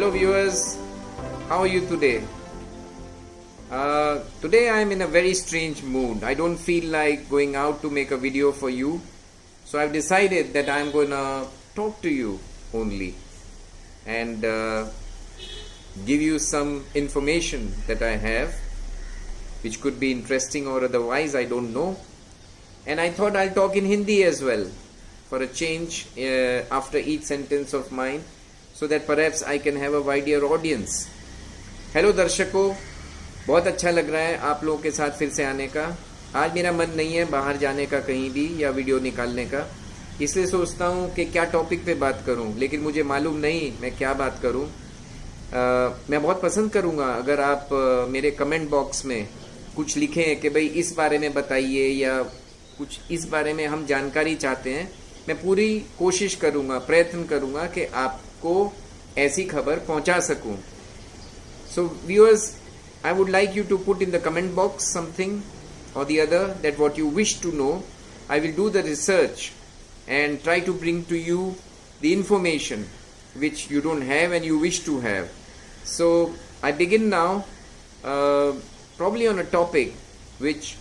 Hello viewers, how are you today? Today I am in a very strange mood. I don't feel like going out to make a video for you. So I've decided that I'm gonna talk to you only and give you some information that I have, which could be interesting or otherwise, I don't know. And I thought I'll talk in Hindi as well for a change after each sentence of mine, so that perhaps I can have a wider audience. Hello दर्शकों, बहुत अच्छा लग रहा है आप लोगों के साथ फिर से आने का। आज मेरा मन नहीं है बाहर जाने का कहीं भी या वीडियो निकालने का, इसलिए सोचता हूँ कि क्या टॉपिक पे बात करूँ, लेकिन मुझे मालूम नहीं मैं क्या बात करूँ। मैं बहुत पसंद करूँगा अगर आप मेरे कमेंट बॉक्स में कुछ लिखें कि भाई इस बारे में बताइए या कुछ इस बारे में हम जानकारी चाहते हैं। मैं पूरी कोशिश करूँगा, प्रयत्न करूँगा कि आपको ऐसी खबर पहुँचा सकूँ। So viewers, I would like you to put in the comment box something or the other that what you wish to know. I will do the research and try to bring to you the information which you don't have and you wish to have. So I begin now probably on a topic which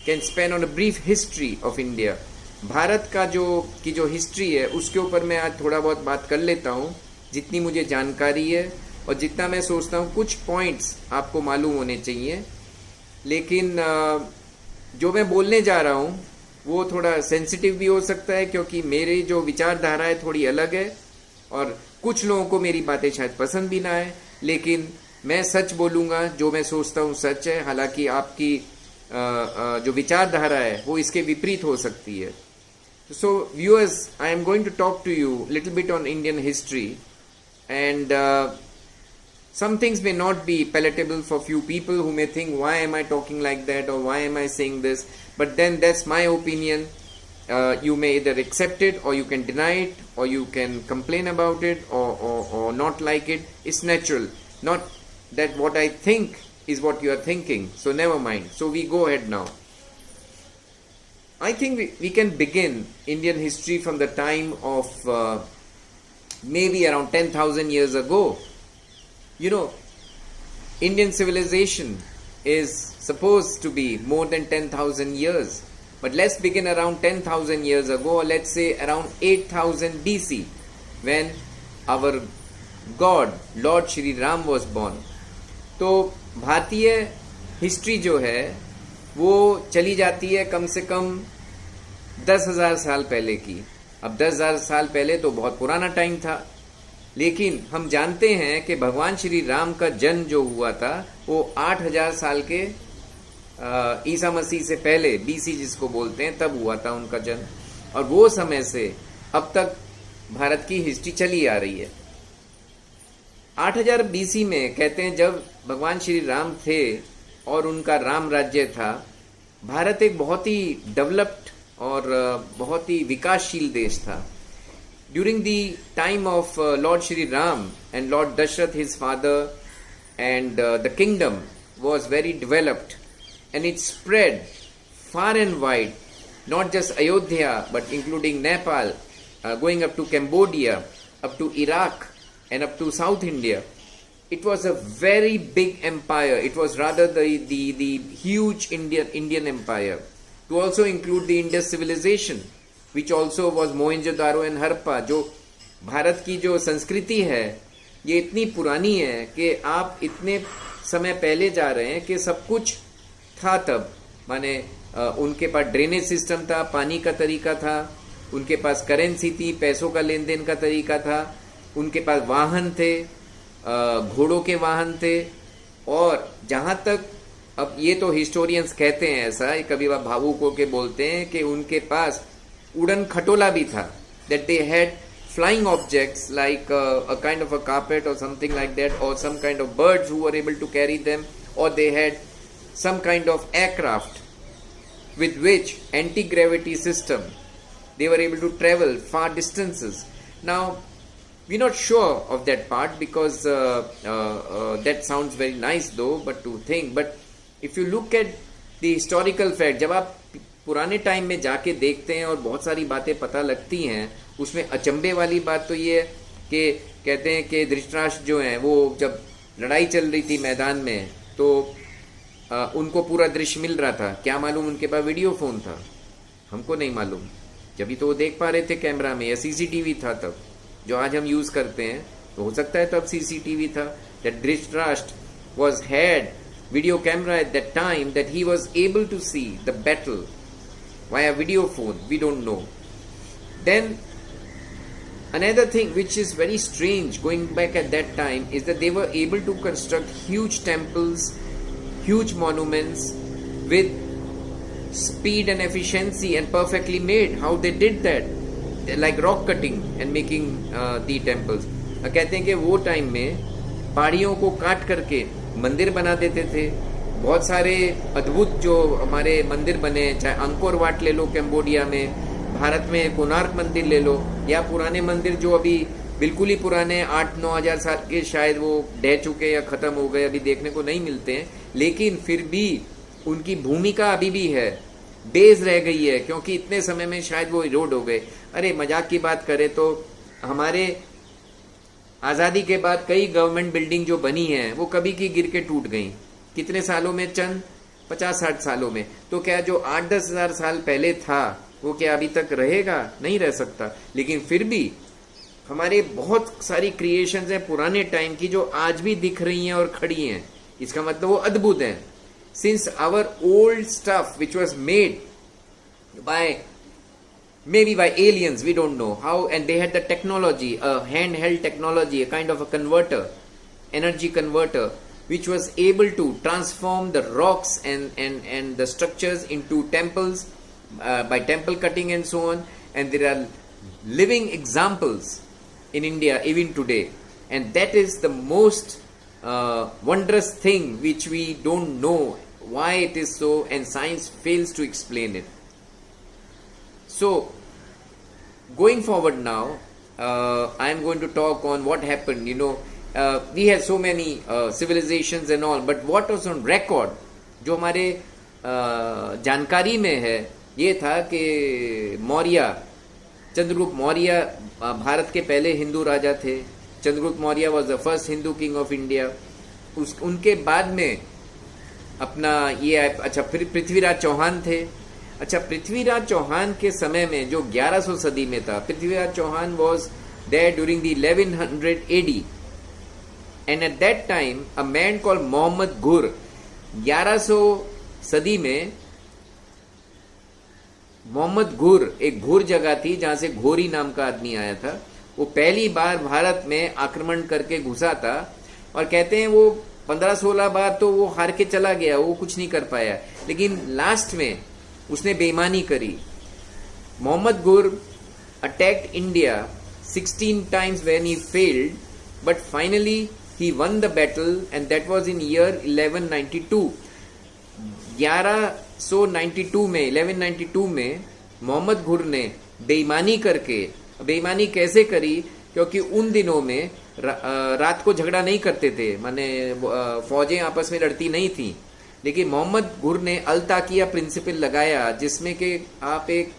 can span on a brief history of India. Bharat का जो history है उसके ऊपर मैं आज थोड़ा बहुत बात कर लेता हूँ, जितनी मुझे जानकारी है और जितना मैं सोचता हूँ कुछ पॉइंट्स आपको मालूम होने चाहिए। लेकिन जो मैं बोलने जा रहा हूँ वो थोड़ा सेंसिटिव भी हो सकता है, क्योंकि मेरी जो विचारधारा है थोड़ी अलग है और कुछ लोगों को मेरी बातें शायद पसंद भी ना आए, लेकिन मैं सच बोलूँगा, जो मैं सोचता हूँ सच है। हालांकि आपकी जो विचारधारा है वो इसके विपरीत हो सकती है। So viewers, I am going to talk to you a little bit on Indian history, and some things may not be palatable for few people who may think, why am I talking like that, or why am I saying this? But then that's my opinion. You may either accept it, or you can deny it, or you can complain about it, or not like it. It's natural. Not that what I think is what you are thinking. So never mind. So we go ahead now. I think we can begin Indian history from the time of maybe around 10,000 years ago. You know, Indian civilization is supposed to be more than 10,000 years. But let's begin around 10,000 years ago, or let's say around 8,000 BC, when our God, Lord Shri Ram was born. तो भारतीय history जो है वो चली जाती है कम से कम 10,000 साल पहले की। अब 10,000 साल पहले तो बहुत पुराना टाइम था, लेकिन हम जानते हैं कि भगवान श्री राम का जन्म जो हुआ था वो 8,000 साल के ईसा मसीह से पहले, बीसी जिसको बोलते हैं, तब हुआ था उनका जन्म। और वो समय से अब तक भारत की हिस्ट्री चली आ रही है। 8,000 बीसी में कहते हैं जब भगवान श्री राम थे और उनका राम राज्य था, भारत एक बहुत ही डेवलप्ड और बहुत ही विकासशील देश था। During the time of Lord Shri Ram and Lord Dasharath his father, and the kingdom was very developed and it spread far and wide, not just Ayodhya but including Nepal, going up to Cambodia, up to Iraq and up to South India. It was a very big empire. It was rather the huge Indian empire. To also include the Indus civilization, which also was Mohenjo-daro and Harappa. जो भारत की जो संस्कृति है ये इतनी पुरानी है कि आप इतने समय पहले जा रहे हैं कि सब कुछ था तब। माने उनके पास ड्रेनेज सिस्टम था, पानी का तरीका था, उनके पास करेंसी थी, पैसों का लेन देन का तरीका था, उनके पास वाहन थे, घोड़ों के वाहन थे, और जहाँ तक अब ये तो हिस्टोरियंस कहते हैं ऐसा, कभी बार भावुक होके बोलते हैं कि उनके पास उड़न खटोला भी था, that they had flying objects like a kind of a carpet or something like that, or some kind of birds who were able to carry them, or they had some kind of aircraft with which anti-gravity system they were able to travel far distances. Now we're not sure of that part because that sounds very nice though, but to think, but if you look at the historical fact, जब आप पुराने time में जाके देखते हैं और बहुत सारी बातें पता लगती हैं, उसमें अचंभे वाली बात तो ये है कि कहते हैं कि धृतराष्ट्र जो हैं वो जब लड़ाई चल रही थी मैदान में तो उनको पूरा दृश्य मिल रहा था। क्या मालूम उनके पास वीडियो फोन था, हमको नहीं मालूम। जब तो वो देख पा रहे थे कैमरा में, या सीसीटीवी था तब, जो आज हम यूज करते हैं, तो हो सकता है तब सीसीटीवी था। That Dhritarashtra was had video camera at that time, that he was able to see the battle via video phone. We don't know. Then another thing which is very strange going back at that time is that they were able to construct huge temples, huge monuments with speed and efficiency and perfectly made. How they did that? Like rock cutting and making the temples. कहते हैं कि वो time में पहाड़ियों को काट करके मंदिर बना देते थे। बहुत सारे अद्भुत जो हमारे मंदिर बने, चाहे अंकोर वाट ले लो कैम्बोडिया में, भारत में कोणार्क मंदिर ले लो, या पुराने मंदिर जो अभी बिल्कुल ही पुराने 8-9 हजार साल के शायद वो ढह चुके या खत्म हो गए, अभी देखने को नहीं मिलते हैं, लेकिन फिर भी उनकी भूमिका अभी भी है, बेस रह गई है, क्योंकि इतने समय में शायद वो इरोड हो गए। अरे मजाक की बात करें तो हमारे आजादी के बाद कई गवर्नमेंट बिल्डिंग जो बनी है वो कभी की गिर के टूट गई। कितने सालों में? चंद 50-60 सालों में। तो क्या जो 8-10 हजार साल पहले था वो क्या अभी तक रहेगा? नहीं रह सकता। लेकिन फिर भी हमारे बहुत सारी क्रिएशंस हैं पुराने टाइम की जो आज भी दिख रही हैं और खड़ी हैं। इसका मतलब वो अद्भुत है। Since our old stuff which was made by maybe by aliens, we don't know how, and they had the technology, a handheld technology, a kind of a converter, energy converter, which was able to transform the rocks and the structures into temples by temple cutting and so on. And there are living examples in India even today, and that is the most wondrous thing which we don't know why it is so, and science fails to explain it. So going forward now, I am going to talk on what happened. We had so many civilizations and all, but what was on record, जो हमारे जानकारी में है, ये था कि मौर्य, चंद्रगुप्त मौर्य भारत के पहले हिंदू राजा थे। Chandragupta Maurya was the first Hindu king of India. उनके बाद में अपना ये अच्छा फिर पृथ्वीराज चौहान थे। अच्छा, पृथ्वीराज चौहान के समय में जो 1100 सदी में था, Prithviraj Chauhan was there during the 1100 AD, and at that time a man called Mohammad Ghur, 1100 सदी में मोहम्मद घुर, एक घुर जगह थी जहां से घोरी नाम का आदमी आया था, वो पहली बार भारत में आक्रमण करके घुसा था। और कहते हैं वो 15-16 बार तो वो हार के चला गया, वो कुछ नहीं कर पाया, लेकिन लास्ट में उसने बेईमानी करी। मोहम्मद घुर attacked India 16 times when he failed, but finally he won the battle, and that was in year 1192. 1192 में मोहम्मद घुर ने बेईमानी करके, बेईमानी कैसे करी? क्योंकि उन दिनों में रात को झगड़ा नहीं करते थे, माने फौजें आपस में लड़ती नहीं थी, लेकिन मोहम्मद घुर ने अल ताकिया प्रिंसिपल लगाया, जिसमें कि आप एक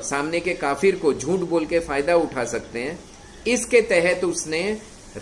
सामने के काफिर को झूठ बोल के फायदा उठा सकते हैं। इसके तहत उसने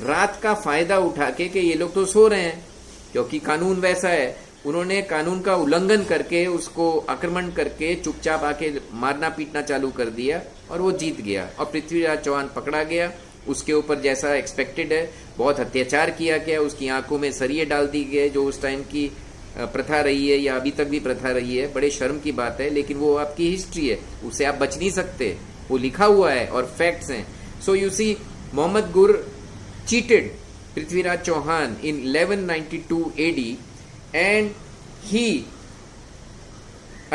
रात का फायदा उठा के कि ये लोग तो सो रहे हैं, क्योंकि कानून वैसा है, उन्होंने कानून का उल्लंघन करके उसको आक्रमण करके चुपचाप आके मारना पीटना चालू कर दिया, और वो जीत गया। और पृथ्वीराज चौहान पकड़ा गया, उसके ऊपर जैसा एक्सपेक्टेड है बहुत अत्याचार किया गया, उसकी आंखों में सरिये डाल दी गए, जो उस टाइम की प्रथा रही है या अभी तक भी प्रथा रही है। बड़े शर्म की बात है, लेकिन वो आपकी हिस्ट्री है, उससे आप बच नहीं सकते, वो लिखा हुआ है और फैक्ट्स हैं। सो यू सी, मोहम्मद घुर cheated Prithviraj Chauhan in 1192 AD, and he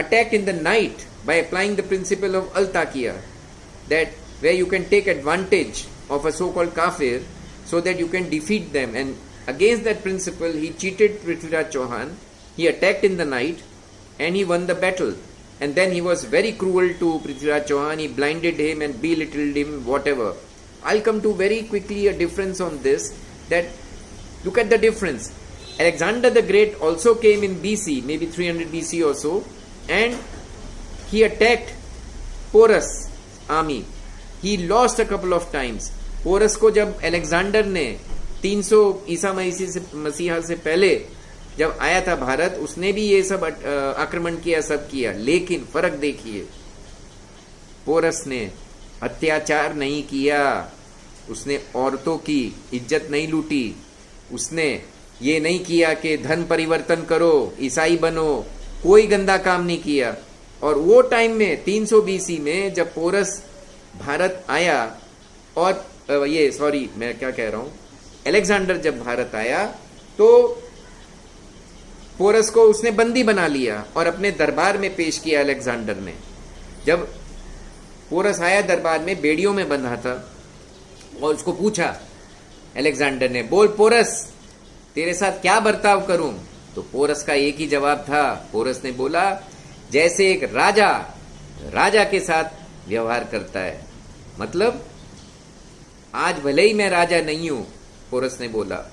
attacked in the night by applying the principle of al-taqiya, that where you can take advantage of a so-called kafir so that you can defeat them, and against that principle he cheated Prithviraj Chauhan. He attacked in the night and he won the battle, and then he was very cruel to Prithviraj Chauhan. He blinded him and belittled him, whatever. I'll come to very quickly a difference on this, that look at the difference. Alexander the Great also came in BC, maybe 300 BC or so, and he attacked Porus army. He lost a couple of times, Porus को जब Alexander ने 300 ईसा मसीहा से पहले जब आया था भारत, उसने भी ये सब आक्रमण किया, सब किया, लेकिन फर्क देखिए, पोरस ने अत्याचार नहीं किया, उसने औरतों की इज्जत नहीं लूटी, उसने ये नहीं किया कि धन परिवर्तन करो, ईसाई बनो, कोई गंदा काम नहीं किया। और वो टाइम में 300 बीसी में जब पोरस भारत आया, और ये सॉरी मैं क्या कह रहा हूं, अलेक्जेंडर जब भारत आया तो पोरस को उसने बंदी बना लिया और अपने दरबार में पेश किया अलेक्जेंडर ने। जब पोरस आया दरबार में, बेड़ियों में बंधा था, और उसको पूछा अलेक्जेंडर ने, बोल पोरस, तेरे साथ क्या बर्ताव करूं? तो पोरस का एक ही जवाब था। पोरस ने बोला, जैसे एक राजा राजा के साथ व्यवहार करता है। मतलब आज भले ही मैं राजा नहीं हूं, पोरस ने बोला,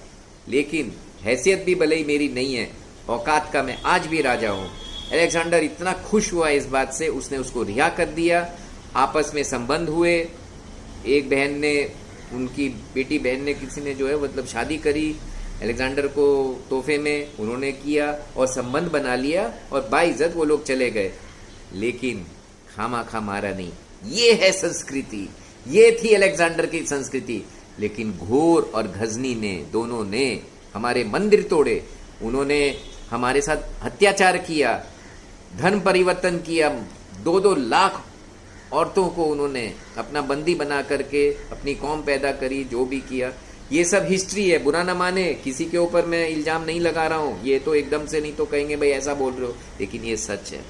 लेकिन हैसियत भी भले ही मेरी नहीं है, औकात का मैं आज भी राजा हूं। अलेक्जेंडर इतना खुश हुआ इस बात से, उसने उसको रिहा कर दिया। आपस में संबंध हुए, एक बहन ने, उनकी बेटी बहन ने, किसी ने जो है मतलब शादी करी अलेक्जेंडर को तोहफे में, उन्होंने किया और संबंध बना लिया और बाइज्जत वो लोग चले गए। लेकिन खामा मारा नहीं। ये है संस्कृति, ये थी अलेक्जेंडर की संस्कृति। लेकिन घोर और गजनी ने, दोनों ने हमारे मंदिर तोड़े, उन्होंने हमारे साथ अत्याचार किया, धन परिवर्तन किया, 2-2 लाख औरतों को उन्होंने अपना बंदी बना करके अपनी कौम पैदा करी, जो भी किया। ये सब हिस्ट्री है, बुरा ना माने, किसी के ऊपर मैं इल्जाम नहीं लगा रहा हूं। ये तो एकदम से नहीं तो कहेंगे भाई ऐसा बोल रहे हो, लेकिन ये सच है।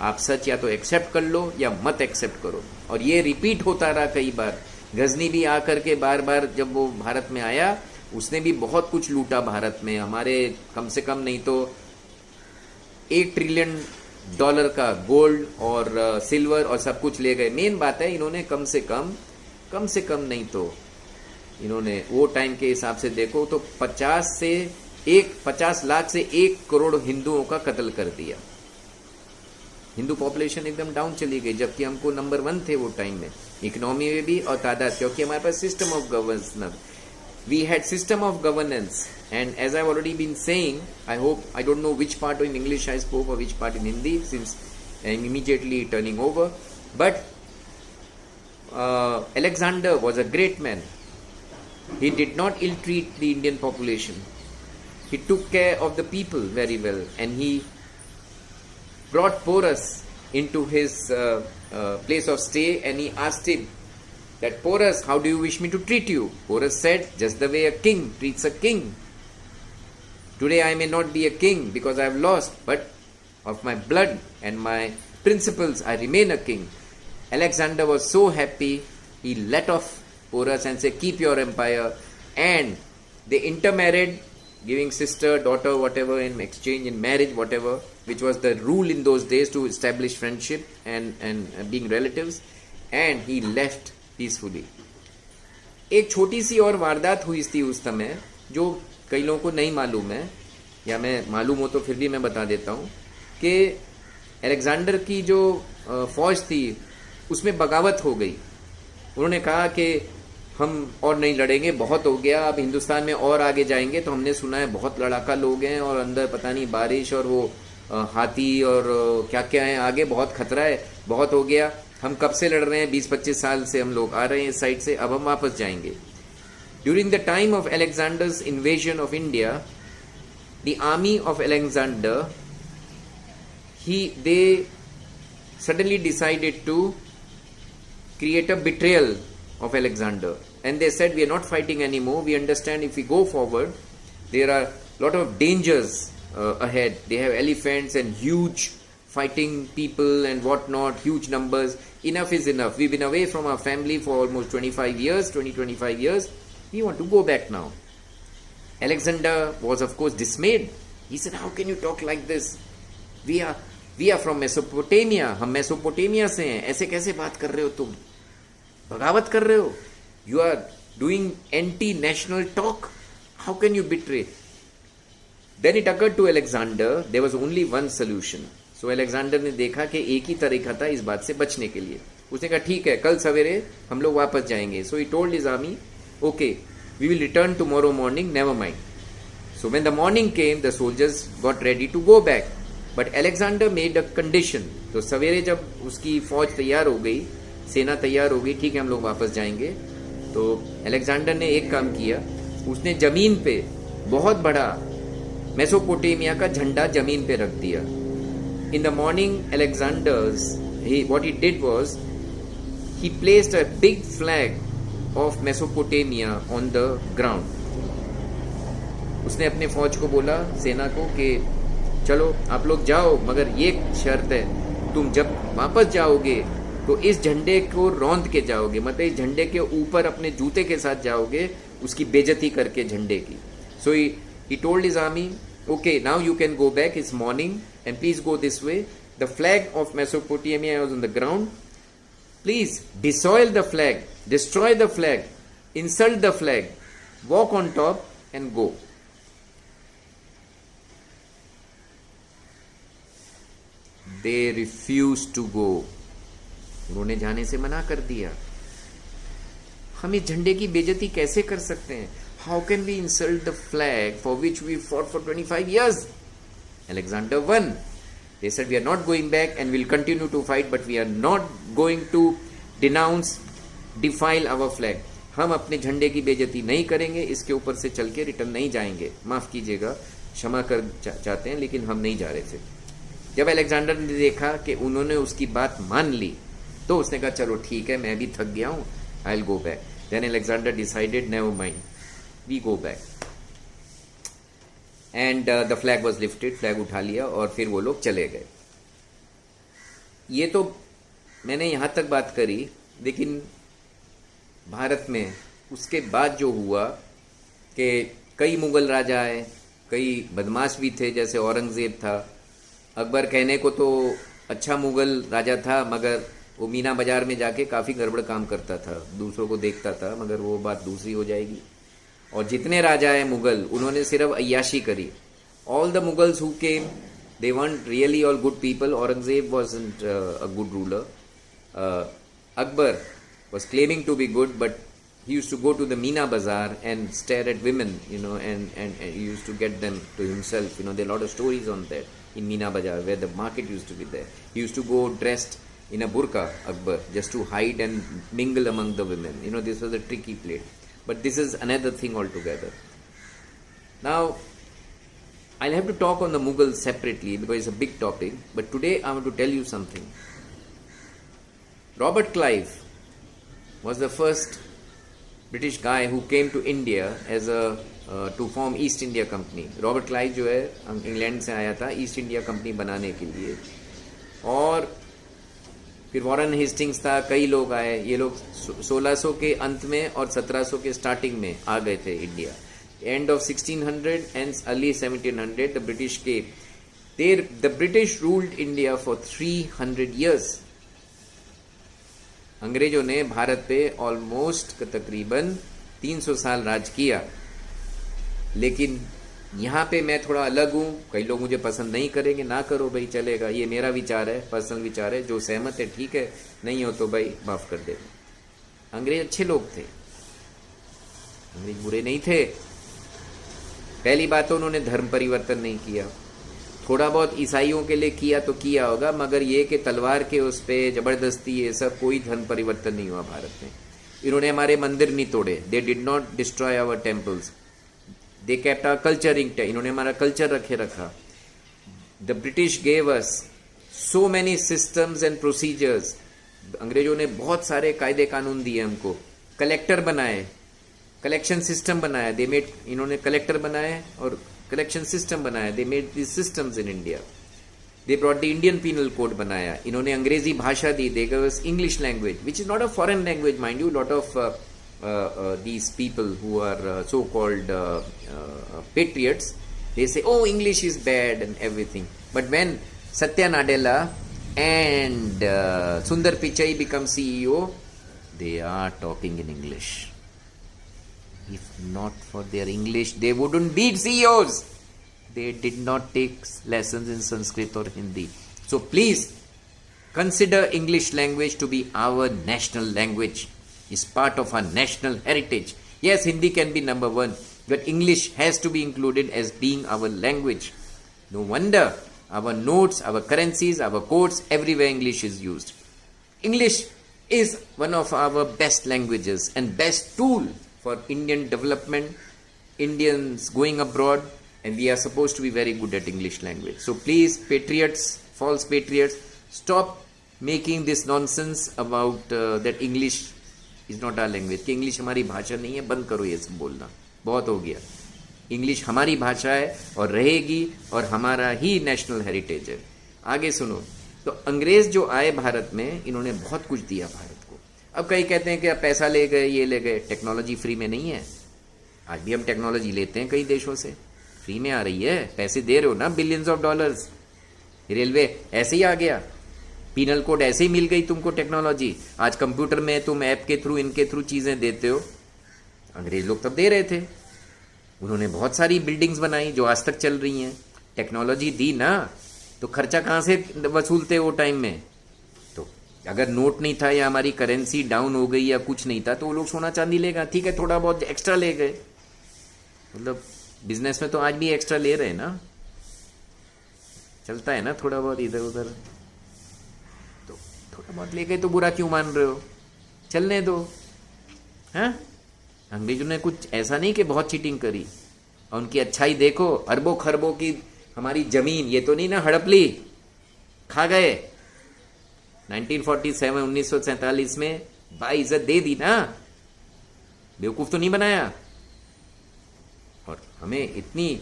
आप सच या तो एक्सेप्ट कर लो या मत एक्सेप्ट करो। और ये रिपीट होता रहा कई बार। गजनी भी आकर के बार बार जब वो भारत में आया, उसने भी बहुत कुछ लूटा भारत में। हमारे कम से कम नहीं तो $1 ट्रिलियन का गोल्ड और सिल्वर और सब कुछ ले गए। मेन बात है, इन्होंने कम से कम नहीं तो इन्होंने वो टाइम के हिसाब से देखो तो 50 लाख से 1 करोड़ हिंदुओं का कत्ल कर दिया। हिंदू पॉपुलेशन एकदम डाउन चली गई, जबकि हमको नंबर 1 थे वो टाइम में, इकोनॉमी में भी और तादाद, क्योंकि हमारे पास system of governance, we had system of governance. And as I've already been saying, I don't know which part in English I spoke or which part in Hindi, since I'm immediately turning over, but Alexander was a great man. He did not ill-treat the Indian population. He took care of the people very well, and he brought Porus into his place of stay, and he asked him that, Porus, how do you wish me to treat you? Porus said, just the way a king treats a king. Today I may not be a king because I have lost, but of my blood and my principles I remain a king. Alexander was so happy, he let off Porus and said, keep your empire. And they intermarried, giving sister, daughter, whatever in exchange, in marriage, whatever, which was the rule in those days to establish friendship and being relatives. And he left peacefully. एक छोटी सी और वारदात हुई थी उस समय, जो कई लोगों को नहीं मालूम है, या मैं मालूम हो तो फिर भी मैं बता देता हूँ, कि अलेक्जेंडर की जो फौज थी उसमें बगावत हो गई। उन्होंने कहा कि हम और नहीं लड़ेंगे, बहुत हो गया, अब हिंदुस्तान में और आगे जाएंगे तो हमने सुना है बहुत लड़ाका लोग हैं और अंदर पता नहीं बारिश और वो हाथी और क्या क्या है, आगे बहुत खतरा है, बहुत हो गया, हम कब से लड़ रहे हैं, 20-25 साल से हम लोग आ रहे हैं इस साइड से, अब हम वापस जाएंगे। During the time of Alexander's invasion of India, the army of Alexander, they suddenly decided to create a betrayal of Alexander, and they said, we are not fighting anymore, we understand if we go forward there are a lot of dangers ahead. They have elephants and huge fighting people and whatnot, huge numbers. Enough is enough. We've been away from our family for almost 25 years. We want to go back now. Alexander was of course dismayed. He said, how can you talk like this? We are from Mesopotamia. हम Mesopotamia से हैं, ऐसे कैसे बात कर रहे हो तुम, बगावत कर रहे हो, you are doing anti-national talk, how can you betray? Then it occurred to Alexander there was only one solution. So Alexander ने देखा कि एक ही तरीका था इस बात से बचने के लिए। उसने कहा ठीक है, कल सवेरे हम लोग वापस जाएंगे. So he told his army, okay we will return tomorrow morning, never mind. So when the morning came the soldiers got ready to go back, but Alexander made a condition. तो सवेरे जब उसकी फौज तैयार हो गई, सेना तैयार हो गई, ठीक है हम लोग वापस जाएंगे, तो अलेक्जेंडर ने एक काम किया, उसने जमीन पे बहुत बड़ा मेसोपोटामिया का झंडा जमीन पे रख दिया. In the morning Alexander's what he did was he placed a big flag of Mesopotamia on the ground. उसने अपने फौज को बोला, सेना को, कि चलो आप लोग जाओ, मगर ये शर्त है, तुम जब वापस जाओगे तो इस झंडे को रौंद के जाओगे, मतलब इस झंडे के ऊपर अपने जूते के साथ जाओगे, उसकी बेइज्जती करके झंडे की. सो he told his army, okay now you can go back, it's morning and please go this way. The flag of Mesopotamia was on the ground. Please dissoil the flag, destroy the flag, insult the flag, walk on top and go. They refused to go. उन्होंने जाने से मना कर दिया. हम इस झंडे की बेइज्जती कैसे कर सकते हैं? How can we insult the flag for which we fought for 25 years? Alexander won. They said we are not going back and we'll continue to fight, but we are not going to denounce, defile our flag. हम अपने झंडे की बेइज्जती नहीं करेंगे, इसके ऊपर से चल के रिटर्न नहीं जाएंगे. माफ कीजिएगा, क्षमा कर चाहते हैं, लेकिन हम नहीं जा रहे थे. जब अलेक्जेंडर ने देखा कि उन्होंने उसकी बात मान ली, तो उसने कहा चलो ठीक है, मैं भी थक गया हूं, I will go back. Then Alexander decided, never mind, we go back. And the flag was lifted, flag उठा लिया और फिर वो लोग चले गए. ये तो मैंने यहां तक बात करी, लेकिन भारत में उसके बाद जो हुआ कि कई मुगल राजा आए, कई बदमाश भी थे, जैसे औरंगजेब था. अकबर कहने को तो अच्छा मुगल राजा था, मगर वो मीना बाजार में जाके काफ़ी गड़बड़ काम करता था, दूसरों को देखता था, मगर वो बात दूसरी हो जाएगी. और जितने राजा है मुगल, उन्होंने सिर्फ अय्याशी करी. All the Mughals who came, they weren't really all good people. Aurangzeb wasn't a good ruler. Akbar was claiming to be good, but he used to go to the Meena Bazaar and stare at women, and he used to get them to himself. There are a lot of stories on that in Meena Bazaar, where the market used to be there. He used to go dressed in a burqa, Akbar, just to hide and mingle among the women. This was a trick he played. But this is another thing altogether. Now, I'll have to talk on the Mughals separately because it's a big topic. But today I want to tell you something. Robert Clive was the first British guy who came to India as to form East India Company. Robert Clive जो है England से आया था east India company बनाने के लिए. और फिर वॉरेन हेस्टिंग्स था, कई लोग आए. ये लोग 1600 के अंत में और 1700 के स्टार्टिंग में आ गए थे India. End of 1600 and early 1700, the British came. The British ruled India for 300 years. अंग्रेजों ने भारत पे ऑलमोस्ट तकरीबन 300 साल राज किया. लेकिन यहाँ पे मैं थोड़ा अलग हूँ. कई लोग मुझे पसंद नहीं करेंगे, ना करो भाई, चलेगा, ये मेरा विचार है, पर्सनल विचार है. जो सहमत है ठीक है, नहीं हो तो भाई माफ कर देना. अंग्रेज अच्छे लोग थे, अंग्रेज बुरे नहीं थे. पहली बात तो उन्होंने धर्म परिवर्तन नहीं किया. थोड़ा बहुत ईसाइयों के लिए किया तो किया होगा, मगर ये कि तलवार के उस पे जबरदस्ती ये सब कोई धर्म परिवर्तन नहीं हुआ भारत में. इन्होंने हमारे मंदिर नहीं तोड़े. They did not destroy our temples. They kept our culture intact. इन्होंने हमारा कल्चर रखा. The British gave us so many systems and procedures. अंग्रेजों ने बहुत सारे कायदे कानून दिए हमको. कलेक्टर बनाए, कलेक्शन सिस्टम बनाया. दे मेड, इन्होंने कलेक्टर बनाए और कलेक्शन सिस्टम बनाया. They made this systems in India. They brought the Indian penal code बनाया. इन्होंने अंग्रेजी भाषा दी. They give us English language which is not a foreign language, mind you. Lot of these people who are so-called patriots, they say, oh, English is bad and everything. But when Satya Nadella and Sundar Pichai become CEO, they are talking in English. If not for their English, they wouldn't be CEOs. They did not take lessons in Sanskrit or Hindi. So please, Consider English language to be our national language. It's part of our national heritage. Yes, Hindi can be number one, but English has to be included as being our language. No wonder our notes, our currencies, our codes, everywhere English is used. English is one of our best languages and best tool for Indian development, Indians going abroad, and we are supposed to be very good at English language. So please, patriots, false patriots, stop making this nonsense about that English is not our language, कि English हमारी भाषा नहीं है, बंद करो ये सब बोलना, बहुत हो गया. इंग्लिश हमारी भाषा है और रहेगी और हमारा ही नेशनल हेरिटेज है. आगे सुनो. तो अंग्रेज जो आए भारत में, इन्होंने बहुत कुछ दिया भारत को. अब कई कहते हैं कि अब पैसा ले गए, ये ले गए. टेक्नोलॉजी फ्री में नहीं है. आज भी हम टेक्नोलॉजी लेते हैं कई देशों से, फ्री में आ रही है. पैसे दे रहे हो ना, बिलियंस ऑफ डॉलर्स. रेलवे ऐसे ही आ गया, पीनल कोड ऐसे ही मिल गई तुमको टेक्नोलॉजी. आज कंप्यूटर में तुम ऐप के थ्रू, इनके थ्रू चीजें देते हो. अंग्रेज लोग तब दे रहे थे. उन्होंने बहुत सारी बिल्डिंग्स बनाई जो आज तक चल रही हैं. टेक्नोलॉजी दी ना, तो खर्चा कहाँ से वसूलते वो टाइम में. तो अगर नोट नहीं था या हमारी करेंसी डाउन हो गई या कुछ नहीं था, तो वो लोग सोना चांदी लेगा. ठीक है, थोड़ा बहुत एक्स्ट्रा ले गए. मतलब बिजनेस में तो आज भी एक्स्ट्रा ले रहे हैं ना, चलता है ना थोड़ा बहुत इधर उधर. तो थोड़ा बहुत ले गए तो बुरा क्यों मान रहे हो, चलने दो. हाँ, अंग्रेजों ने कुछ ऐसा नहीं कि बहुत चीटिंग करी. और उनकी अच्छाई देखो, अरबों खरबों की हमारी जमीन, ये तो नहीं ना हड़प ली, खा गए. 1947 1947 में बाइज्जत दे दी ना, बेवकूफ तो नहीं बनाया. और हमें इतनी,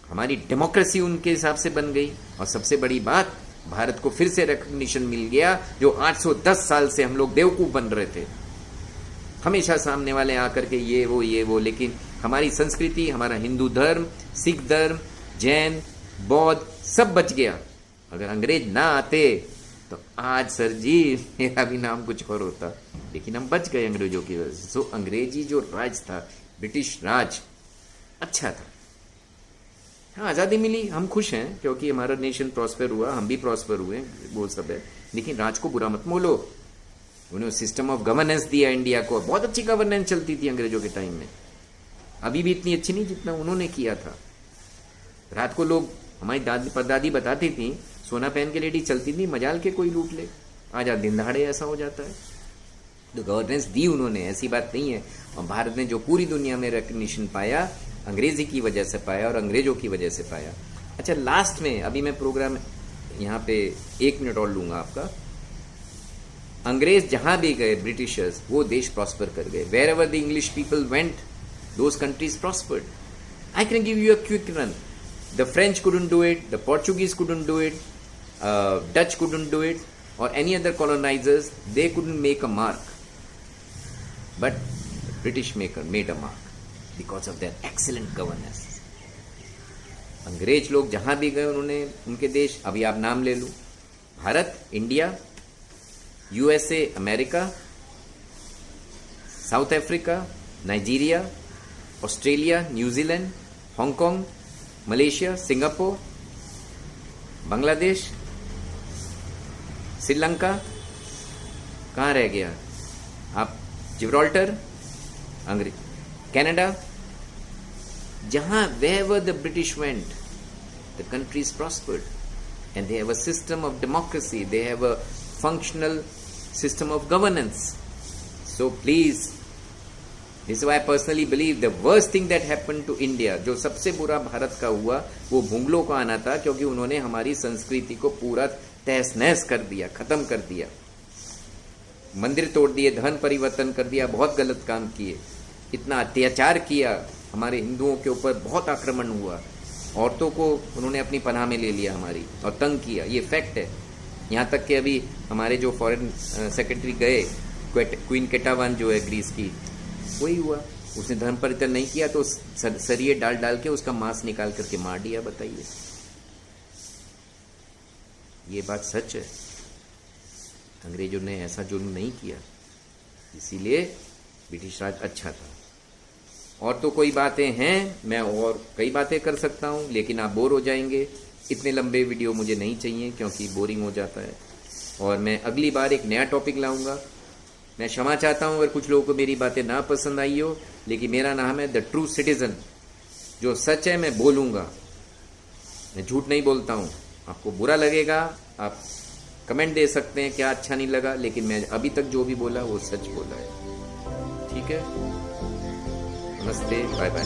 हमारी डेमोक्रेसी उनके हिसाब से बन गई. और सबसे बड़ी बात, भारत को फिर से रिकॉग्निशन मिल गया, जो 810 साल से हम लोग बेवकूफ बन रहे थे. हमेशा सामने वाले आकर के ये वो, लेकिन हमारी संस्कृति, हमारा हिंदू धर्म, सिख धर्म, जैन, बौद्ध सब बच गया. अगर अंग्रेज ना आते तो आज सर जी मेरा भी नाम कुछ और होता. लेकिन हम बच गए अंग्रेजों की वजह से. सो अंग्रेजी जो राज था, ब्रिटिश राज, अच्छा था. हाँ, आज़ादी मिली, हम खुश हैं क्योंकि हमारा नेशन प्रॉस्पर हुआ, हम भी प्रॉस्पर हुए, वो सब है. लेकिन राज को बुरा मत बोलो. उन्होंने सिस्टम ऑफ गवर्नेंस दिया इंडिया को. बहुत अच्छी गवर्नेंस चलती थी अंग्रेजों के टाइम में. अभी भी इतनी अच्छी नहीं जितना उन्होंने किया था. रात को लोग, हमारी दादी परदादी बताती थी, सोना पहन के लेडी चलती थी, मजाल के कोई लूट ले. आज दिन दहाड़े ऐसा हो जाता है. तो गवर्नेंस दी उन्होंने, ऐसी बात नहीं है. और भारत ने जो पूरी दुनिया में रिकग्निशन पाया, अंग्रेजी की वजह से पाया और अंग्रेजों की वजह से पाया. अच्छा, लास्ट में अभी मैं प्रोग्राम यहाँ पे 1 मिनट और लूंगा आपका. अंग्रेज जहां भी गए, ब्रिटिशर्स, वो देश प्रॉस्पर कर गए. Wherever the English people went, those countries prospered. I can give you a quick run. The French couldn't do it, the Portuguese couldn't do it, Dutch couldn't do it, or any other colonizers. They couldn't make a mark, but the British made a mark because of their excellent governance. अंग्रेज लोग जहां भी गए, उन्होंने उनके देश, अभी आप नाम ले लो, Bharat, India, USA, America, South Africa, Nigeria, Australia, New Zealand, Hong Kong, Malaysia, Singapore, Bangladesh, Sri Lanka, कहाँ रह गया आप, जिब्राल्टर, कनाडा. जहां wherever the British went, the countries prospered, and they have a system of democracy, they have a functional system of governance. So please, this is why I personally believe the worst thing that happened to India, जो सबसे बुरा भारत का हुआ, वो मुगलों को आना था, क्योंकि उन्होंने हमारी संस्कृति को पूरा तहस नहस कर दिया, खत्म कर दिया. मंदिर तोड़ दिए, धन परिवर्तन कर दिया, बहुत गलत काम किए, इतना अत्याचार किया, हमारे हिंदुओं के ऊपर बहुत आक्रमण हुआ. औरतों को उन्होंने अपनी पनाह में ले लिया हमारी, और तंग किया. ये फैक्ट है. यहाँ तक कि अभी हमारे जो फॉरेन सेक्रेटरी गए, क्वीन केटावान जो है ग्रीस की, वही हुआ. उसने धर्म परिवर्तन नहीं किया तो सरिये डाल डाल के उसका मांस निकाल करके मार दिया. बताइए, ये बात सच है. अंग्रेजों ने ऐसा जुर्म नहीं किया, इसीलिए ब्रिटिश राज अच्छा था. और तो कोई बातें हैं, मैं और कई बातें कर सकता हूं, लेकिन आप बोर हो जाएंगे. इतने लंबे वीडियो मुझे नहीं चाहिए क्योंकि बोरिंग हो जाता है. और मैं अगली बार एक नया टॉपिक लाऊंगा। मैं क्षमा चाहता हूं अगर कुछ लोगों को मेरी बातें ना पसंद आई हो, लेकिन मेरा नाम है द ट्रू सिटीजन। जो सच है मैं बोलूंगा, मैं झूठ नहीं बोलता हूं। आपको बुरा लगेगा, आप कमेंट दे सकते हैं क्या अच्छा नहीं लगा, लेकिन मैं अभी तक जो भी बोला वो सच बोला है। ठीक है, नमस्ते, बाय बाय।